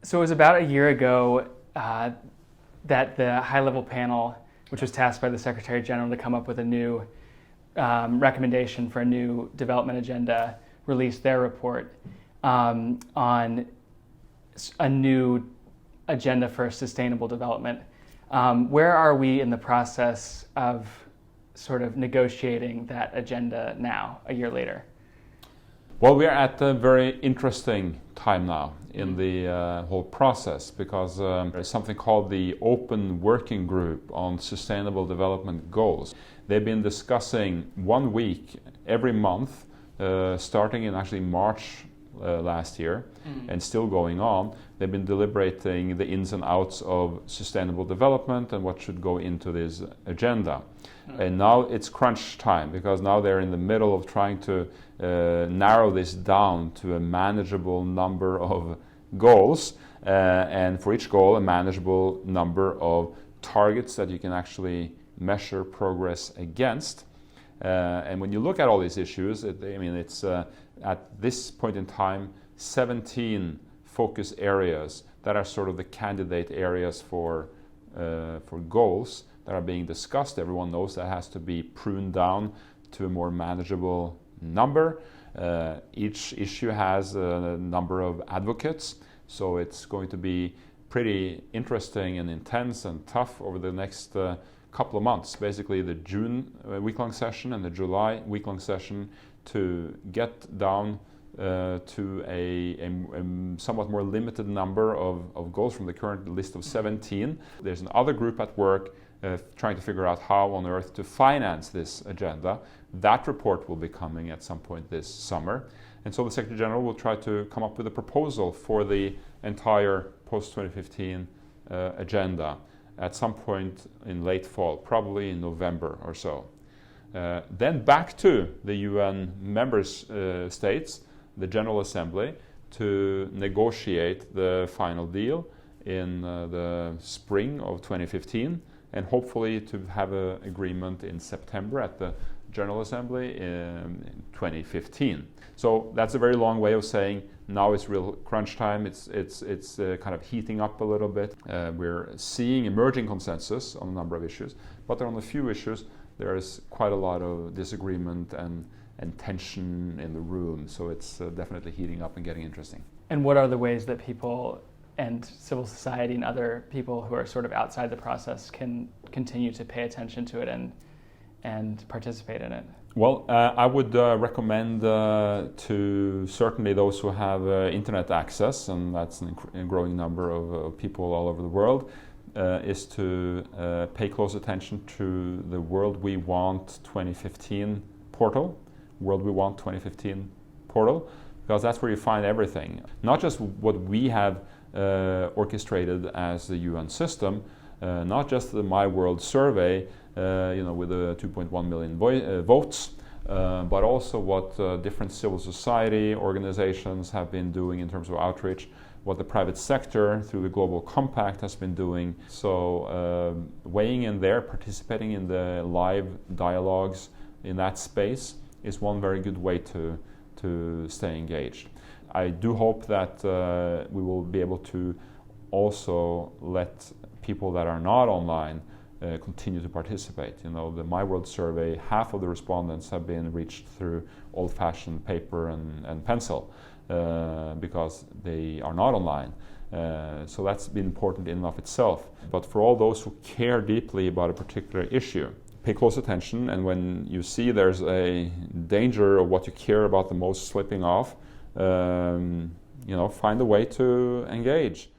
So it was about a year ago that the high-level panel, which was tasked by the Secretary General to come up with a new recommendation for a new development agenda, released their report on a new agenda for sustainable development. Where are we in the process of sort of negotiating that agenda now, a year later? Well, we are at a very interesting time now in the whole process, because there's something called the Open Working Group on Sustainable Development Goals. They've been discussing 1 week every month, starting in actually March last year, and still going on. They've been deliberating the ins and outs of sustainable development and what should go into this agenda. And now it's crunch time, because now they're in the middle of trying to narrow this down to a manageable number of goals, and for each goal a manageable number of targets that you can actually measure progress against. And when you look at all these issues, it's at this point in time 17 focus areas that are sort of the candidate areas for goals that are being discussed. Everyone knows that has to be pruned down to a more manageable number. Each issue has a number of advocates, so it's going to be pretty interesting and intense and tough over the next couple of months, basically the June week-long session and the July week-long session, to get down to a somewhat more limited number of goals from the current list of 17. There's another group at work trying to figure out how on earth to finance this agenda. That report will be coming at some point this summer. And so the Secretary General will try to come up with a proposal for the entire post-2015 agenda at some point in late fall, probably in November or so. Then back to the UN member states, the General Assembly, to negotiate the final deal in the spring of 2015, and hopefully to have an agreement in September at the General Assembly in 2015. So that's a very long way of saying now it's real crunch time. It's kind of heating up a little bit. We're seeing emerging consensus on a number of issues, but on a few issues there is quite a lot of disagreement and tension in the room. So it's definitely heating up and getting interesting. And what are the ways that people and civil society and other people who are sort of outside the process can continue to pay attention to it and participate in it? Well, I would recommend to certainly those who have internet access, and that's a growing number of people all over the world, is to pay close attention to the World We Want 2015 portal, World We Want 2015 portal, because that's where you find everything. Not just what we have orchestrated as the UN system, not just the My World survey, with the 2.1 million votes, but also what different civil society organizations have been doing in terms of outreach, what the private sector through the Global Compact has been doing. So weighing in there, participating in the live dialogues in that space is one very good way to stay engaged. I do hope that we will be able to also let people that are not online continue to participate. The My World survey, half of the respondents have been reached through old-fashioned paper and pencil because they are not online. So that's been important in and of itself. But for all those who care deeply about a particular issue, pay close attention, and when you see there's a danger of what you care about the most slipping off, find a way to engage.